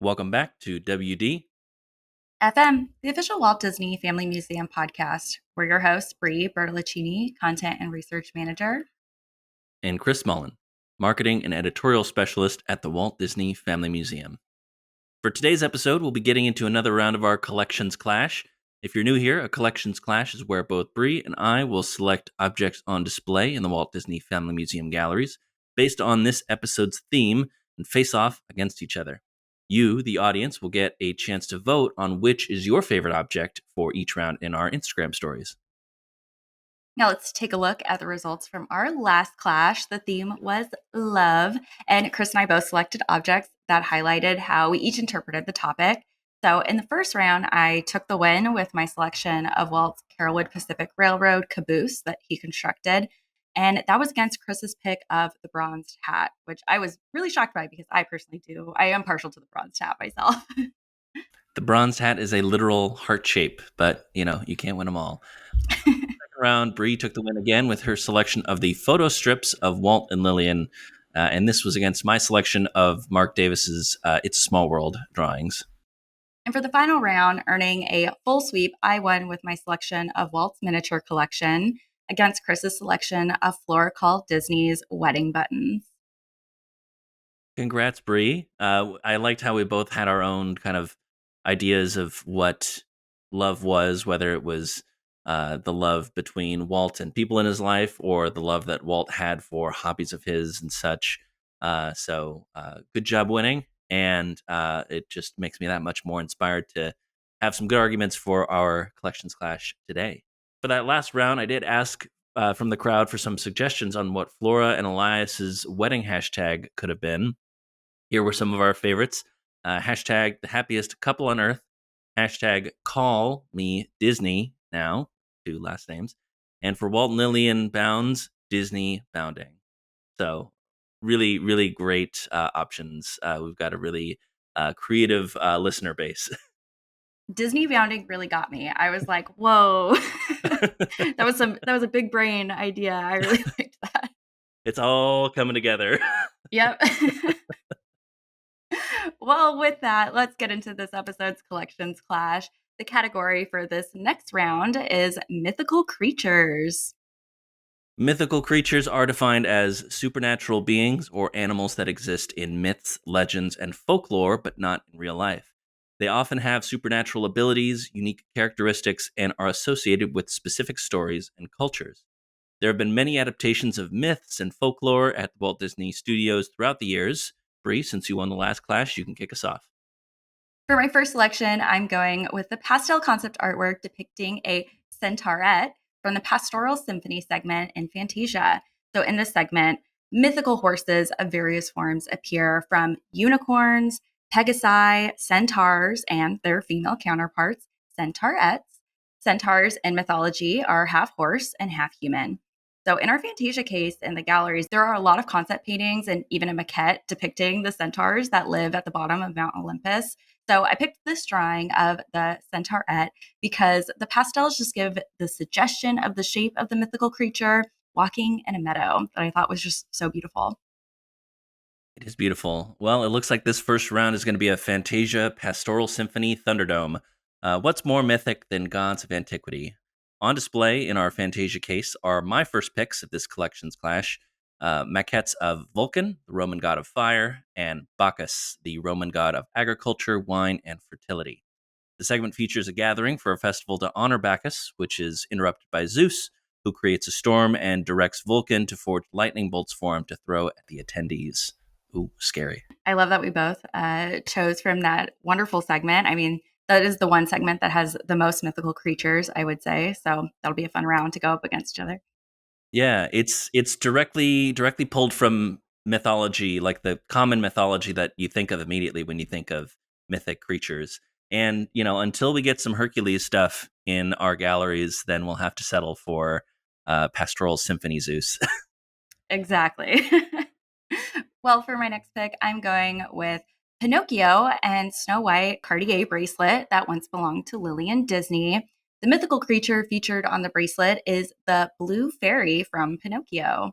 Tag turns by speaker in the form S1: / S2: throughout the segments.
S1: Welcome back to WD
S2: FM, the official Walt Disney Family Museum podcast. We're your hosts, Bree Bertolacini, Content and Research Manager.
S1: and Chris Mullen, Marketing and Editorial Specialist at the Walt Disney Family Museum. For today's episode, we'll be getting into another round of our Collections Clash. If you're new here, a Collections Clash is where both Bree and I will select objects on display in the Walt Disney Family Museum galleries based on this episode's theme and face off against each other. You, the audience, will get a chance to vote on which is your favorite object for each round in our Instagram stories.
S2: Now let's take a look at the results from our last clash. The theme was love, and Chris and I both selected objects that highlighted how we each interpreted the topic. So in the first round, I took the win with my selection of Walt's Carrollwood Pacific Railroad caboose that he constructed. And that was against Chris's pick of the bronzed hat, which I was really shocked by because I personally do. I am partial to the bronzed hat myself.
S1: The bronzed hat is a literal heart shape, but you can't win them all. Second round, Bree took the win again with her selection of the photo strips of Walt and Lillian, and this was against my selection of Mark Davis's "It's a Small World" drawings.
S2: And for the final round, earning a full sweep, I won with my selection of Walt's miniature collection against Chris's selection of Flora called Disney's wedding buttons.
S1: Congrats, Bree. I liked how we both had our own kind of ideas of what love was, whether it was the love between Walt and people in his life or the love that Walt had for hobbies of his and such. So good job winning. And it just makes me that much more inspired to have some good arguments for our Collections Clash today. For that last round, I did ask from the crowd for some suggestions on what Flora and Elias's wedding hashtag could have been. Here were some of our favorites. Hashtag the happiest couple on earth. Hashtag call me Disney now, 2 last names. And for Walt and Lillian Bounds, Disney Bounding. So really, really great options. We've got a really creative listener base.
S2: Disney bounding really got me. I was like, whoa. That was a big brain idea. I really liked that.
S1: It's all coming together.
S2: Yep. Well, with that, let's get into this episode's Collections Clash. The category for this next round is mythical creatures.
S1: Mythical creatures are defined as supernatural beings or animals that exist in myths, legends, and folklore, but not in real life. They often have supernatural abilities, unique characteristics, and are associated with specific stories and cultures. There have been many adaptations of myths and folklore at the Walt Disney Studios throughout the years. Bree, since you won the last clash, you can kick us off.
S2: For my first selection, I'm going with the pastel concept artwork depicting a centaurette from the Pastoral Symphony segment in Fantasia. So, in this segment, mythical horses of various forms appear from unicorns, pegasi, centaurs, and their female counterparts, centaurettes. Centaurs in mythology are half horse and half human. So, in our Fantasia case in the galleries, there are a lot of concept paintings and even a maquette depicting the centaurs that live at the bottom of Mount Olympus. So I picked this drawing of the centaurette because the pastels just give the suggestion of the shape of the mythical creature walking in a meadow that I thought was just so beautiful.
S1: It is beautiful. Well, it looks like this first round is going to be a Fantasia Pastoral Symphony Thunderdome. What's more mythic than gods of antiquity? On display in our Fantasia case are my first picks of this collections clash. Maquettes of Vulcan, the Roman god of fire, and Bacchus, the Roman god of agriculture, wine, and fertility. The segment features a gathering for a festival to honor Bacchus, which is interrupted by Zeus, who creates a storm and directs Vulcan to forge lightning bolts for him to throw at the attendees. Ooh, scary.
S2: I love that we both chose from that wonderful segment. I mean, that is the one segment that has the most mythical creatures, I would say. So that'll be a fun round to go up against each other.
S1: Yeah, it's directly pulled from mythology, like the common mythology that you think of immediately when you think of mythic creatures. And, until we get some Hercules stuff in our galleries, then we'll have to settle for Pastoral Symphony Zeus.
S2: Exactly. Well, for my next pick, I'm going with Pinocchio and Snow White Cartier bracelet that once belonged to Lillian Disney. The mythical creature featured on the bracelet is the blue fairy from Pinocchio.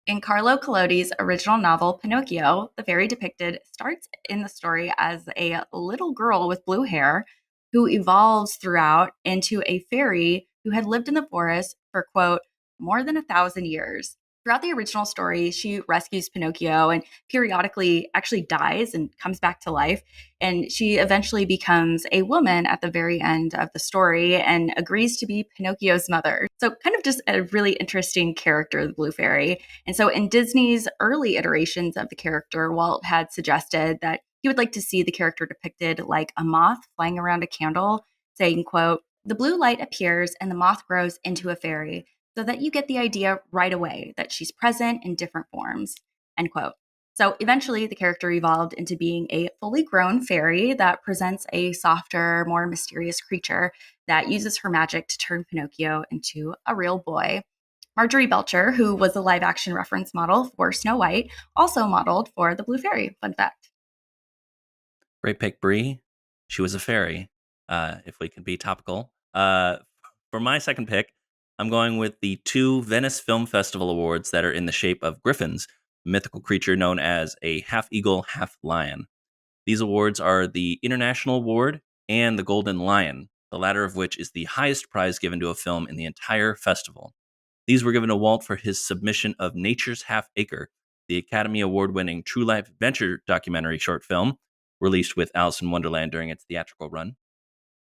S2: In Carlo Collodi's original novel, Pinocchio, the fairy depicted starts in the story as a little girl with blue hair who evolves throughout into a fairy who had lived in the forest for, quote, more than 1,000 years. Throughout the original story, she rescues Pinocchio and periodically actually dies and comes back to life. And she eventually becomes a woman at the very end of the story and agrees to be Pinocchio's mother. So, kind of just a really interesting character, the Blue Fairy. And so, in Disney's early iterations of the character, Walt had suggested that he would like to see the character depicted like a moth flying around a candle, saying, quote, "The blue light appears and the moth grows into a fairy, so that you get the idea right away that she's present in different forms," end quote. So eventually, the character evolved into being a fully grown fairy that presents a softer, more mysterious creature that uses her magic to turn Pinocchio into a real boy. Marjorie Belcher, who was the live action reference model for Snow White, also modeled for the Blue Fairy. Fun fact.
S1: Great pick, Brie. She was a fairy. If we can be topical. For my second pick, I'm going with the two Venice Film Festival awards that are in the shape of griffins, a mythical creature known as a half eagle, half lion. These awards are the International Award and the Golden Lion, the latter of which is the highest prize given to a film in the entire festival. These were given to Walt for his submission of Nature's Half Acre, the Academy Award winning true life adventure documentary short film released with Alice in Wonderland during its theatrical run.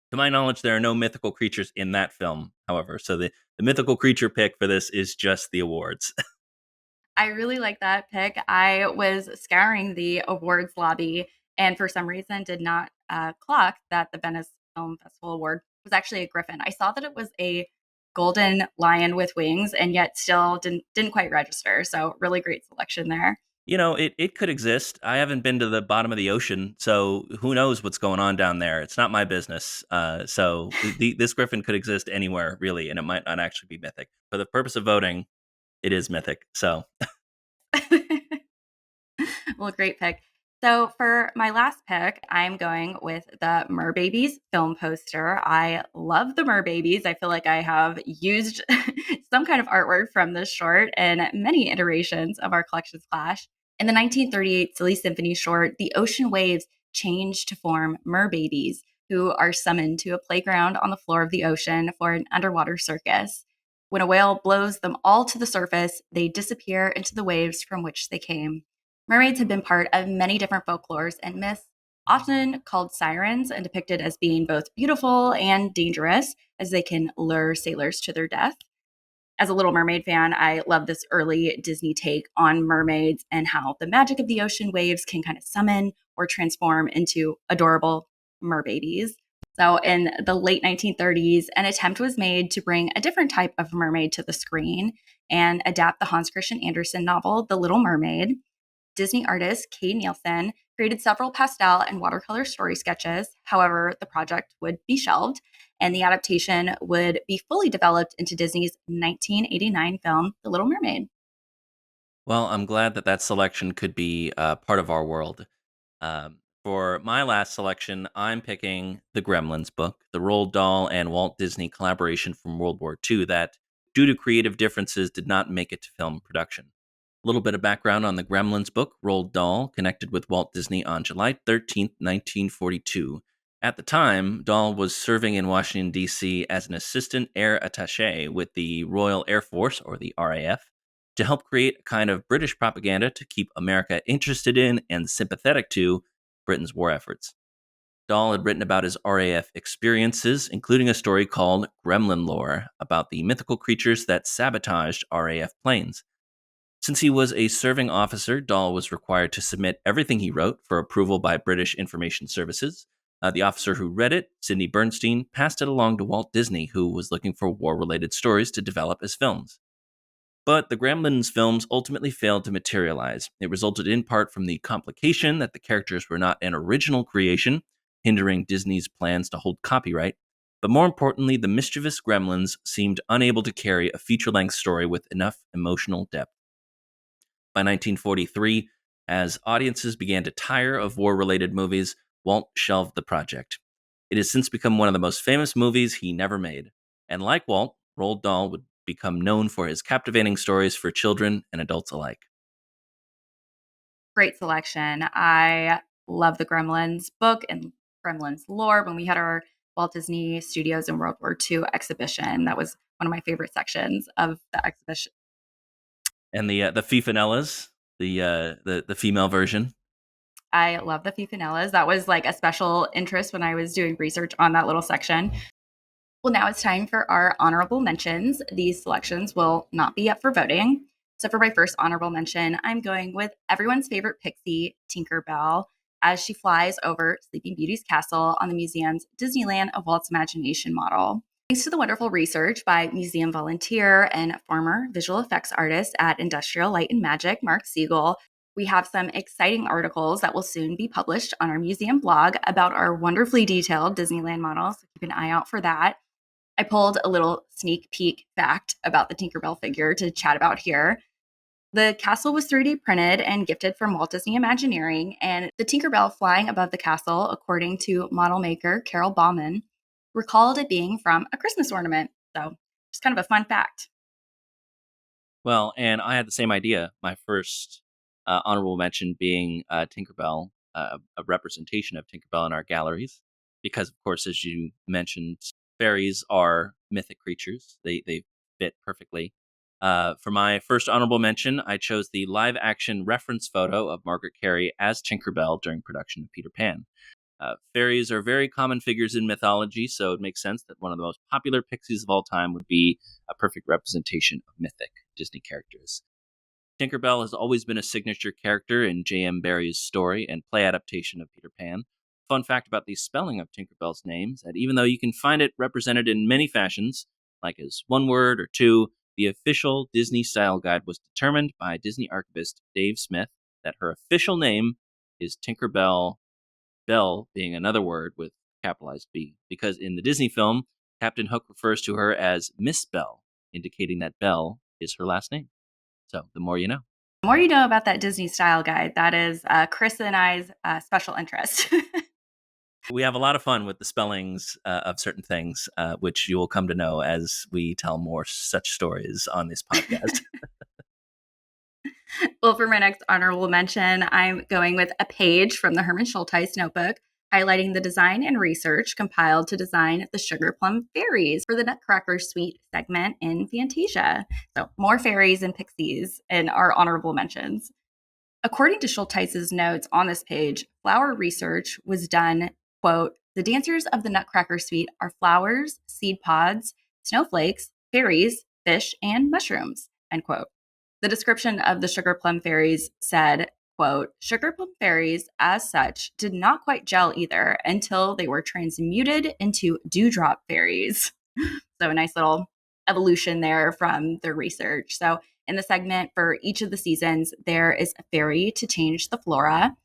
S1: To my knowledge, there are no mythical creatures in that film, however, so the mythical creature pick for this is just the awards.
S2: I really like that pick. I was scouring the awards lobby and for some reason did not clock that the Venice Film Festival Award was actually a griffin. I saw that it was a golden lion with wings and yet still didn't quite register. So really great selection there.
S1: It could exist. I haven't been to the bottom of the ocean, so who knows what's going on down there? It's not my business. This griffin could exist anywhere, really, and it might not actually be mythic. For the purpose of voting, it is mythic. So
S2: Well, great pick. So for my last pick, I'm going with the Merbabies film poster. I love the Merbabies. I feel like I have used some kind of artwork from this short in many iterations of our collections clash. In the 1938 Silly Symphony short, the ocean waves change to form merbabies, who are summoned to a playground on the floor of the ocean for an underwater circus. When a whale blows them all to the surface, they disappear into the waves from which they came. Mermaids have been part of many different folklores and myths, often called sirens and depicted as being both beautiful and dangerous, as they can lure sailors to their death. As a Little Mermaid fan, I love this early Disney take on mermaids and how the magic of the ocean waves can kind of summon or transform into adorable merbabies. So, in the late 1930s, an attempt was made to bring a different type of mermaid to the screen and adapt the Hans Christian Andersen novel, The Little Mermaid. Disney artist Kay Nielsen created several pastel and watercolor story sketches. However, the project would be shelved and the adaptation would be fully developed into Disney's 1989 film, The Little Mermaid.
S1: well, I'm glad that that selection could be part of our world. For my last selection, I'm picking the Gremlins book, the Roald Dahl and Walt Disney collaboration from World War II that, due to creative differences, did not make it to film production. A little bit of background on the Gremlins book. Roald Dahl connected with Walt Disney on July 13th, 1942. At the time, Dahl was serving in Washington, D.C. as an assistant air attaché with the Royal Air Force, or the RAF, to help create a kind of British propaganda to keep America interested in and sympathetic to Britain's war efforts. Dahl had written about his RAF experiences, including a story called Gremlin Lore about the mythical creatures that sabotaged RAF planes. Since he was a serving officer, Dahl was required to submit everything he wrote for approval by British Information Services. The officer who read it, Sidney Bernstein, passed it along to Walt Disney, who was looking for war related stories to develop as films. But the Gremlins films ultimately failed to materialize. It resulted in part from the complication that the characters were not an original creation, hindering Disney's plans to hold copyright. But more importantly, the mischievous gremlins seemed unable to carry a feature length story with enough emotional depth. By 1943, as audiences began to tire of war related movies, Walt shelved the project. It has since become one of the most famous movies he never made. And like Walt, Roald Dahl would become known for his captivating stories for children and adults alike.
S2: Great selection. I love the Gremlins book and Gremlins lore. When we had our Walt Disney Studios and World War II exhibition, that was one of my favorite sections of the exhibition.
S1: And the Fifanellas, the female version.
S2: I love the Fifanellas. That was like a special interest when I was doing research on that little section. Well, now it's time for our honorable mentions. These selections will not be up for voting. So, for my first honorable mention, I'm going with everyone's favorite pixie, Tinkerbell, as she flies over Sleeping Beauty's castle on the museum's Disneyland of Walt's Imagination model. Thanks to the wonderful research by museum volunteer and former visual effects artist at Industrial Light and Magic, Mark Siegel, we have some exciting articles that will soon be published on our museum blog about our wonderfully detailed Disneyland model. So keep an eye out for that. I pulled a little sneak peek fact about the Tinkerbell figure to chat about here. The castle was 3D printed and gifted from Walt Disney Imagineering, and the Tinkerbell flying above the castle, according to model maker Carol Bauman, recalled it being from a Christmas ornament. So, just kind of a fun fact.
S1: Well, and I had the same idea. My first honorable mention being Tinkerbell, a representation of Tinkerbell in our galleries, because of course, as you mentioned, fairies are mythic creatures. They fit perfectly. For my first honorable mention, I chose the live action reference photo of Margaret Carey as Tinkerbell during production of Peter Pan. Fairies are very common figures in mythology, so it makes sense that one of the most popular pixies of all time would be a perfect representation of mythic Disney characters. Tinkerbell has always been a signature character in J.M. Barrie's story and play adaptation of Peter Pan. Fun fact about the spelling of Tinkerbell's name is that even though you can find it represented in many fashions, like as one word or two, the official Disney style guide was determined by Disney archivist Dave Smith that her official name is Tinkerbell, Bell being another word with capitalized B, because in the Disney film, Captain Hook refers to her as Miss Bell, indicating that Bell is her last name. So the more you know.
S2: The more you know about that Disney style guide, that is Chris and I's special interest.
S1: We have a lot of fun with the spellings of certain things, which you will come to know as we tell more such stories on this podcast.
S2: Well, for my next honorable mention, I'm going with a page from the Herman Schulteis notebook highlighting the design and research compiled to design the Sugar Plum Fairies for the Nutcracker Suite segment in Fantasia. So, more fairies and pixies in our honorable mentions. According to Schulteis's notes on this page, flower research was done, quote, the dancers of the Nutcracker Suite are flowers, seed pods, snowflakes, fairies, fish, and mushrooms, end quote. The description of the sugar plum fairies said, quote, sugar plum fairies, as such, did not quite gel either until they were transmuted into dewdrop fairies. So a nice little evolution there from their research. So in the segment for each of the seasons, there is a fairy to change the flora.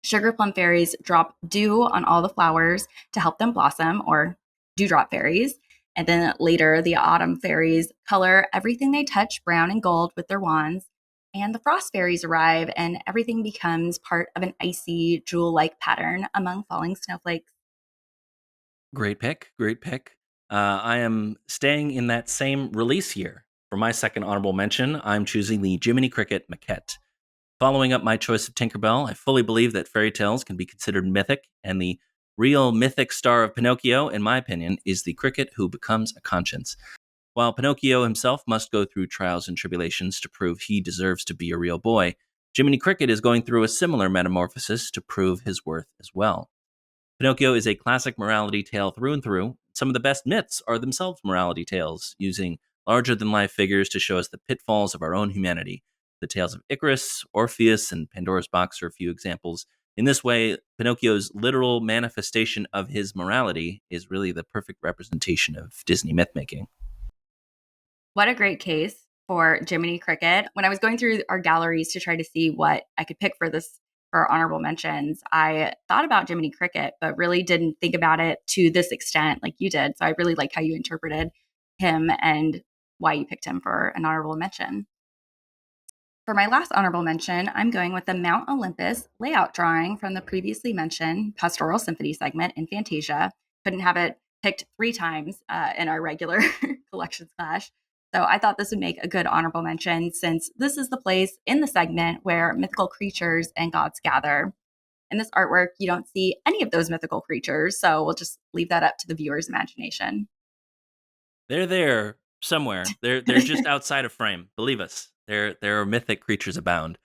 S2: Sugar plum fairies drop dew on all the flowers to help them blossom, or dewdrop fairies. And then later, the autumn fairies color everything they touch brown and gold with their wands. And the frost fairies arrive, and everything becomes part of an icy, jewel like pattern among falling snowflakes.
S1: Great pick. Great pick. I am staying in that same release year. For my second honorable mention, I'm choosing the Jiminy Cricket maquette. Following up my choice of Tinkerbell, I fully believe that fairy tales can be considered mythic, and the real mythic star of Pinocchio, in my opinion, is the cricket who becomes a conscience. While Pinocchio himself must go through trials and tribulations to prove he deserves to be a real boy, Jiminy Cricket is going through a similar metamorphosis to prove his worth as well. Pinocchio is a classic morality tale through and through. Some of the best myths are themselves morality tales, using larger than life figures to show us the pitfalls of our own humanity. The tales of Icarus, Orpheus, and Pandora's Box are a few examples. In this way, Pinocchio's literal manifestation of his morality is really the perfect representation of Disney mythmaking.
S2: What a great case for Jiminy Cricket. When I was going through our galleries to try to see what I could pick for this for our honorable mentions, I thought about Jiminy Cricket, but really didn't think about it to this extent like you did. So I really like how you interpreted him and why you picked him for an honorable mention. For my last honorable mention, I'm going with the Mount Olympus layout drawing from the previously mentioned Pastoral Symphony segment in Fantasia. Couldn't have it picked three times in our regular collections clash. So I thought this would make a good honorable mention since this is the place in the segment where mythical creatures and gods gather. In this artwork, you don't see any of those mythical creatures, so we'll just leave that up to the viewer's imagination.
S1: They're there somewhere. They're just outside of frame. Believe us. There are mythic creatures abound.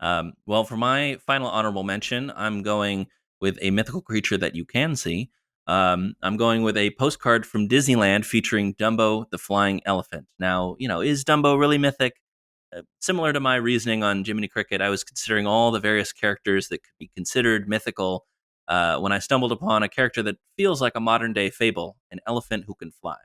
S1: Well, for my final honorable mention, I'm going with a mythical creature that you can see. I'm going with a postcard from Disneyland featuring Dumbo the flying elephant. Now, is Dumbo really mythic? Similar to my reasoning on Jiminy Cricket, I was considering all the various characters that could be considered mythical when I stumbled upon a character that feels like a modern day fable, an elephant who can fly.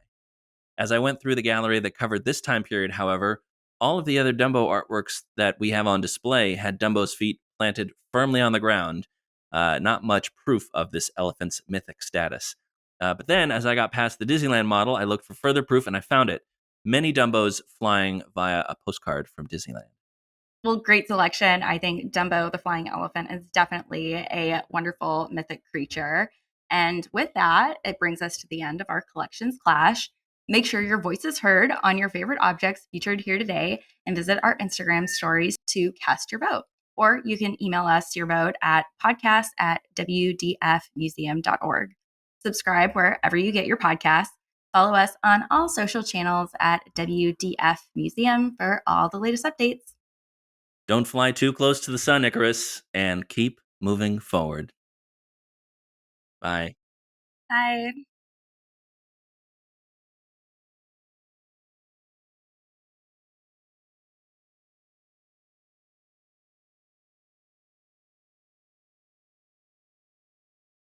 S1: As I went through the gallery that covered this time period, however, all of the other Dumbo artworks that we have on display had Dumbo's feet planted firmly on the ground, not much proof of this elephant's mythic status. But then, as I got past the Disneyland model, I looked for further proof and I found it. Many Dumbos flying via a postcard from Disneyland.
S2: Well, great selection. I think Dumbo the flying elephant is definitely a wonderful mythic creature. And with that, it brings us to the end of our collections clash. Make sure your voice is heard on your favorite objects featured here today and visit our Instagram stories to cast your vote. Or you can email us your vote at podcast@wdfmuseum.org. Subscribe wherever you get your podcasts. Follow us on all social channels at WDF Museum for all the latest updates.
S1: Don't fly too close to the sun, Icarus, and keep moving forward. Bye.
S2: Bye.